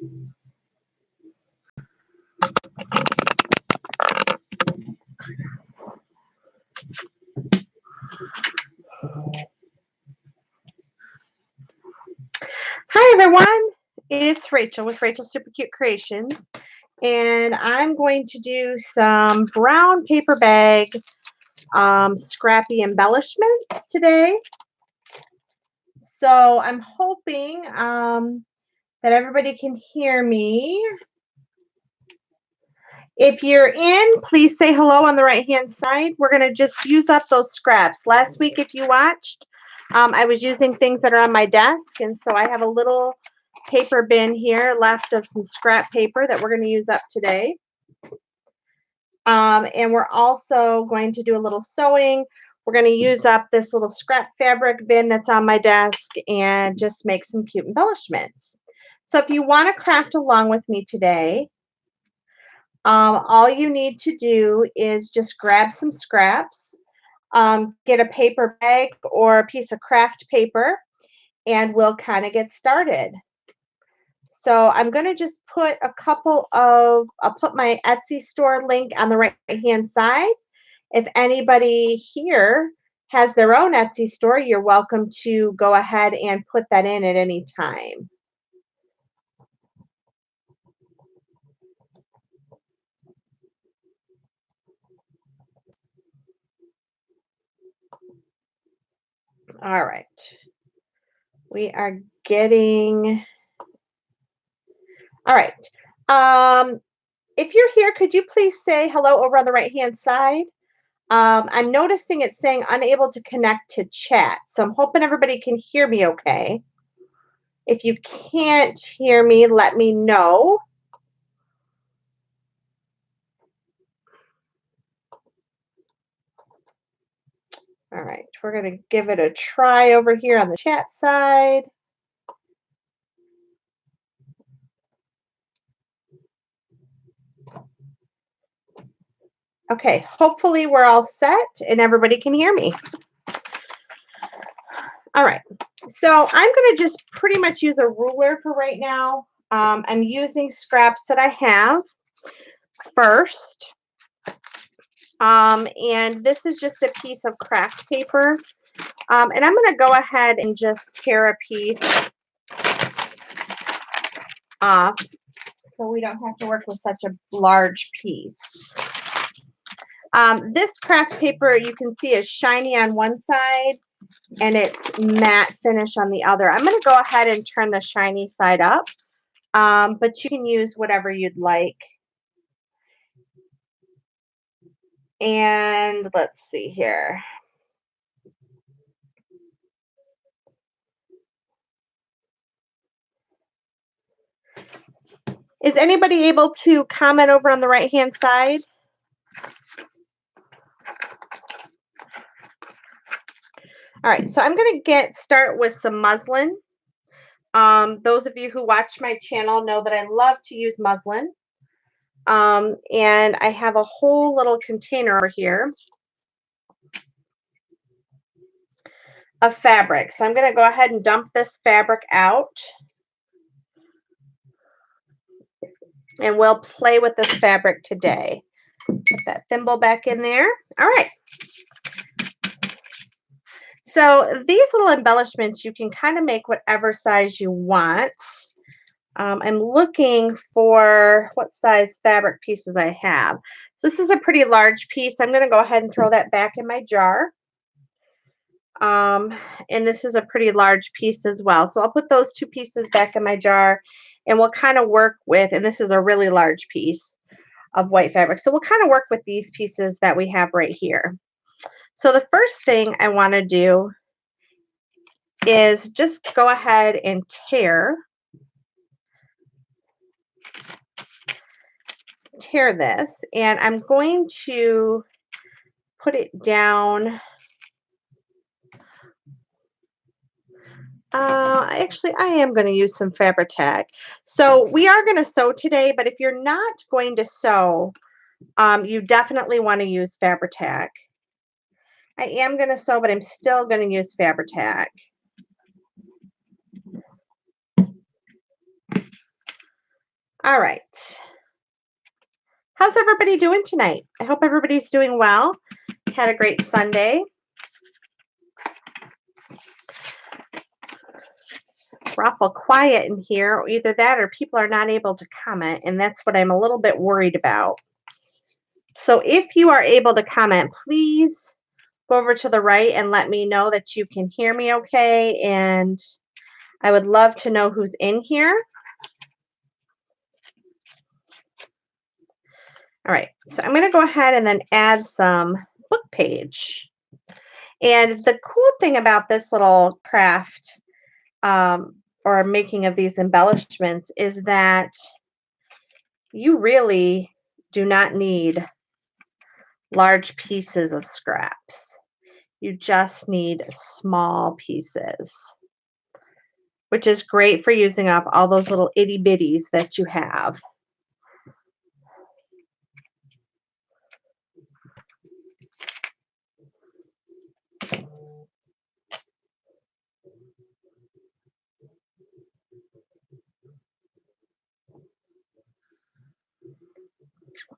Hi everyone, it's Rachel with Rachel Super Cute Creations, and I'm going to do some brown paper bag scrappy embellishments today. So I'm hoping that everybody can hear me. If you're in, please say hello on the right hand side. We're going to just use up those scraps. Last week, if you watched, I was using things that are on my desk, and so I have a little paper bin here left of some scrap paper that we're going to use up today. And we're also going to do a little sewing. We're going to use up this little scrap fabric bin that's on my desk and just make some cute embellishments. So if you want to craft along with me today, all you need to do is just grab some scraps, get a paper bag or a piece of craft paper, and we'll kind of get started. So I'm going to just put I'll put my Etsy store link on the right hand side. If anybody here has their own Etsy store, you're welcome to go ahead and put that in at any time. All right. We are getting... All right. If you're here, could you please say hello over on the right-hand side? I'm noticing it's saying unable to connect to chat, so I'm hoping everybody can hear me okay. If you can't hear me, let me know. All right, we're going to give it a try over here on the chat side. Okay, hopefully we're all set and everybody can hear me. All right, so I'm going to just pretty much use a ruler for right now. I'm using scraps that I have first. And this is just a piece of craft paper. And I'm going to go ahead and just tear a piece off so we don't have to work with such a large piece. This craft paper you can see is shiny on one side and it's matte finish on the other. I'm going to go ahead and turn the shiny side up, but you can use whatever you'd like. And let's see here. Is anybody able to comment over on the right-hand side? All right, so I'm going to start with some muslin. Those of you who watch my channel know that I love to use muslin. And I have a whole little container over here of fabric. So I'm going to go ahead and dump this fabric out. And we'll play with this fabric today. Put that thimble back in there. All right. So these little embellishments, you can kind of make whatever size you want. I'm looking for what size fabric pieces I have. So this is a pretty large piece. I'm going to go ahead and throw that back in my jar. And this is a pretty large piece as well. So I'll put those two pieces back in my jar and we'll kind of work with, and this is a really large piece of white fabric. So we'll kind of work with these pieces that we have right here. So the first thing I want to do is just go ahead and tear this, and I'm going to put it down. Actually, I am going to use some Fabri-Tac. So we are going to sew today, but if you're not going to sew, you definitely want to use Fabri-Tac. I am going to sew, but I'm still going to use Fabri-Tac. All right. How's everybody doing tonight? I hope everybody's doing well. Had a great Sunday. We're awful quiet in here. Either that or people are not able to comment, and that's what I'm a little bit worried about. So if you are able to comment, please go over to the right and let me know that you can hear me okay. And I would love to know who's in here. All right, so I'm going to go ahead and then add some book page. And the cool thing about this little craft or making of these embellishments is that you really do not need large pieces of scraps. You just need small pieces, which is great for using up all those little itty bitties that you have.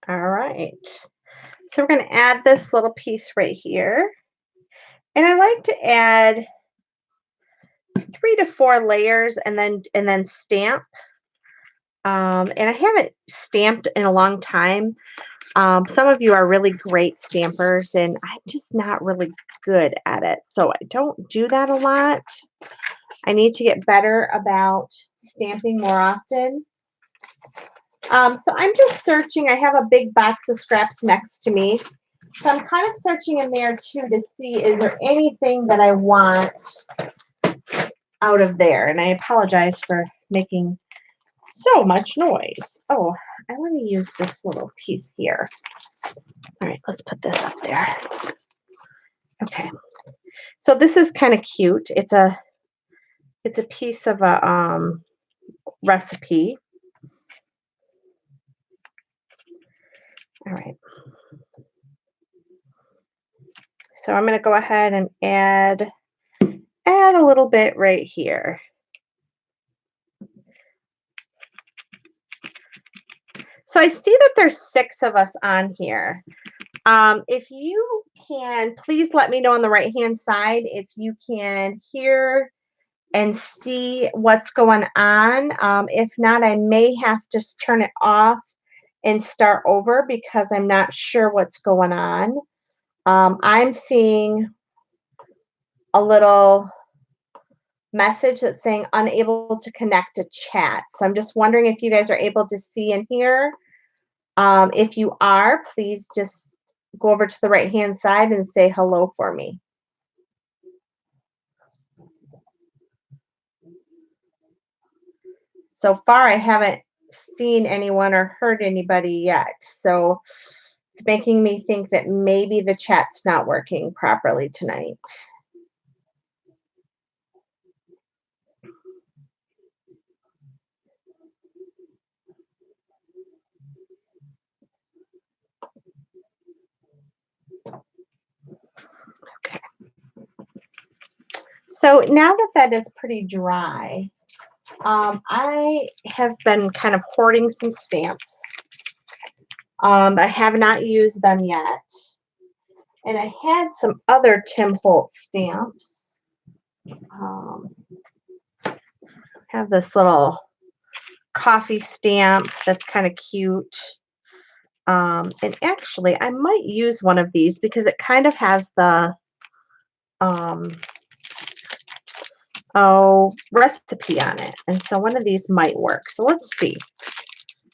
All right, so we're going to add this little piece right here. And I like to add 3 to 4 layers and then stamp. And I haven't stamped in a long time. Some of you are really great stampers, and I'm just not really good at it. So I don't do that a lot. I need to get better about stamping more often. So I'm just searching. I have a big box of scraps next to me. So I'm kind of searching in there too to see, is there anything that I want out of there? And I apologize for making so much noise. Oh, I want to use this little piece here. All right, let's put this up there. Okay. So this is kind of cute. It's a piece of a recipe. All right. So I'm going to go ahead and add a little bit right here. So I see that there's 6 of us on here. If you can, please let me know on the right-hand side if you can hear and see what's going on. If not, I may have to turn it off and start over because I'm not sure what's going on. I'm seeing a little message that's saying unable to connect to chat. So I'm just wondering if you guys are able to see and hear. If you are, please just go over to the right-hand side and say hello for me. So far, I haven't seen anyone or heard anybody yet. So it's making me think that maybe the chat's not working properly tonight. Okay. So now that that is pretty dry, I have been kind of hoarding some stamps. I have not used them yet. And I had some other Tim Holtz stamps. Have this little coffee stamp that's kind of cute. And actually, I might use one of these because it kind of has the recipe on it. And so one of these might work. So let's see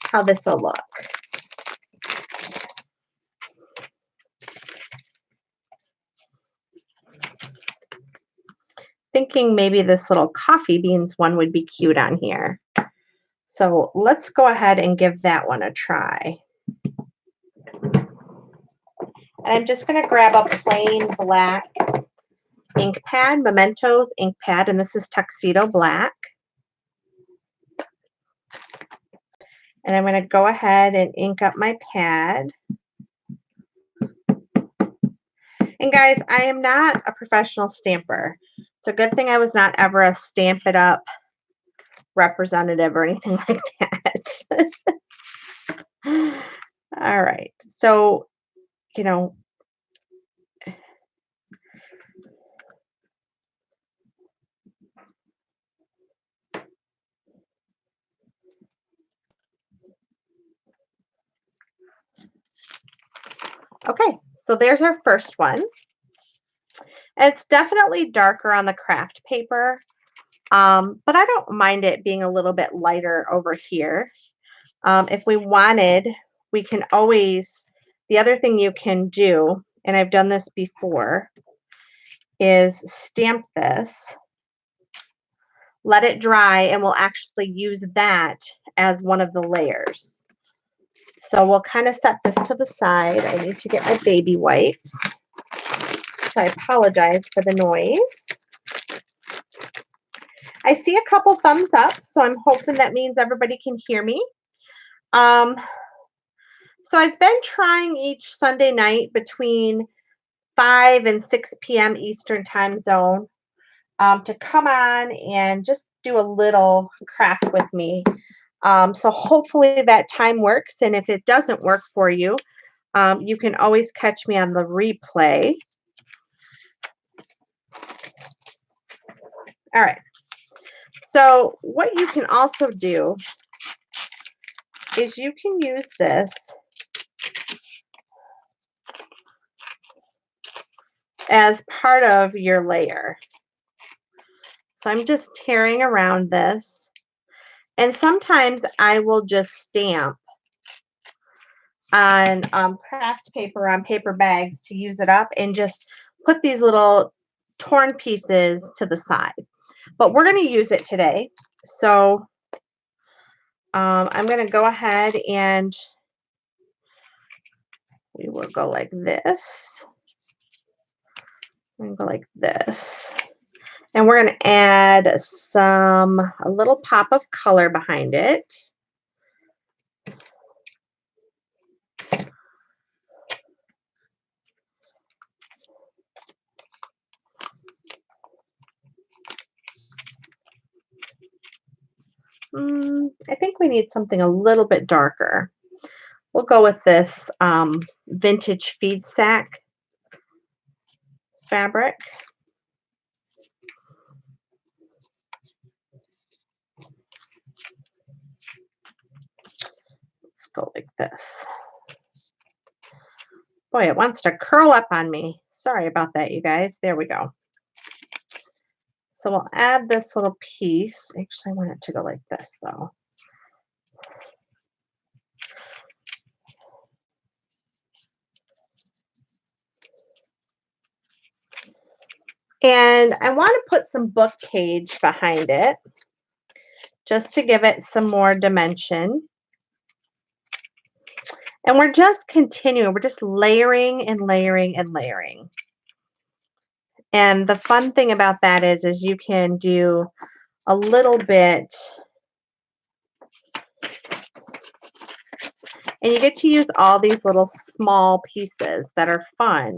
how this will look. Thinking maybe this little coffee beans one would be cute on here. So let's go ahead and give that one a try. And I'm just going to grab a plain black ink pad, Mementos ink pad, and this is Tuxedo Black. And I'm going to go ahead and ink up my pad. And guys, I am not a professional stamper. It's a good thing I was not ever a Stamp It Up representative or anything like that. you know, okay, so there's our first one. And it's definitely darker on the craft paper, but I don't mind it being a little bit lighter over here. If we wanted, we can always, the other thing you can do, and I've done this before, is stamp this, let it dry, and we'll actually use that as one of the layers. So we'll kind of set this to the side. I need to get my baby wipes. So I apologize for the noise. I see a couple thumbs up, so I'm hoping that means everybody can hear me. So I've been trying each Sunday night between 5 and 6 p.m. Eastern time zone to come on and just do a little craft with me. So hopefully that time works. And if it doesn't work for you, you can always catch me on the replay. All right. So what you can also do is you can use this as part of your layer. So I'm just tearing around this. And sometimes I will just stamp on craft paper on paper bags to use it up and just put these little torn pieces to the side. But we're going to use it today. So I'm going to go ahead and we will go like this. And go like this. And we're going to add a little pop of color behind it. I think we need something a little bit darker. We'll go with this vintage feed sack fabric. Let's go like this. Boy, it wants to curl up on me. Sorry about that, you guys. There we go. So we'll add this little piece. Actually, I want it to go like this, though. And I want to put some book page behind it just to give it some more dimension. And we're just continuing. We're just layering and layering and layering. And the fun thing about that is you can do a little bit, and you get to use all these little small pieces that are fun.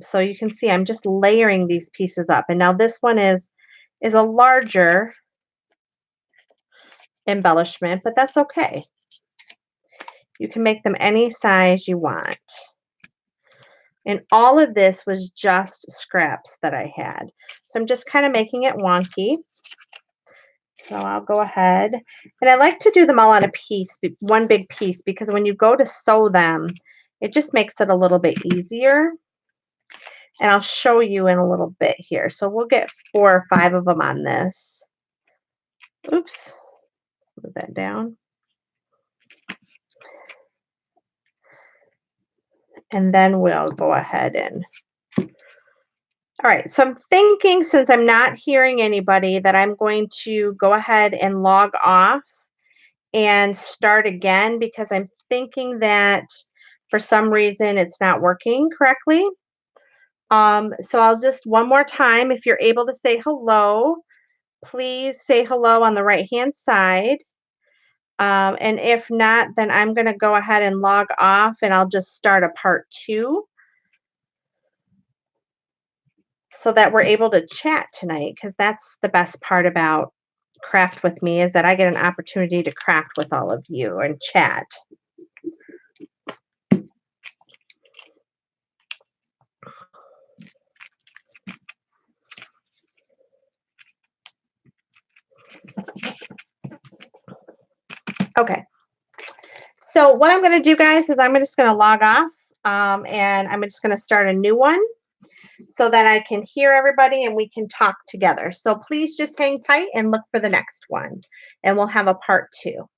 So you can see I'm just layering these pieces up. And now this one is a larger embellishment, but that's okay. You can make them any size you want. And all of this was just scraps that I had. So I'm just kind of making it wonky. So I'll go ahead. And I like to do them all on a piece, one big piece, because when you go to sew them, it just makes it a little bit easier. And I'll show you in a little bit here. So we'll get 4 or 5 of them on this. Oops. Move that down. And then we'll go ahead and... All right, so I'm thinking, since I'm not hearing anybody, that I'm going to go ahead and log off and start again, because I'm thinking that for some reason it's not working correctly. So I'll just, one more time, if you're able to say hello, please say hello on the right-hand side. And if not, then I'm going to go ahead and log off, and I'll just start a part 2 so that we're able to chat tonight, because that's the best part about craft with me, is that I get an opportunity to craft with all of you and chat. So what I'm going to do, guys, is I'm just going to log off, and I'm just going to start a new one so that I can hear everybody and we can talk together. So please just hang tight and look for the next one, and we'll have a part 2.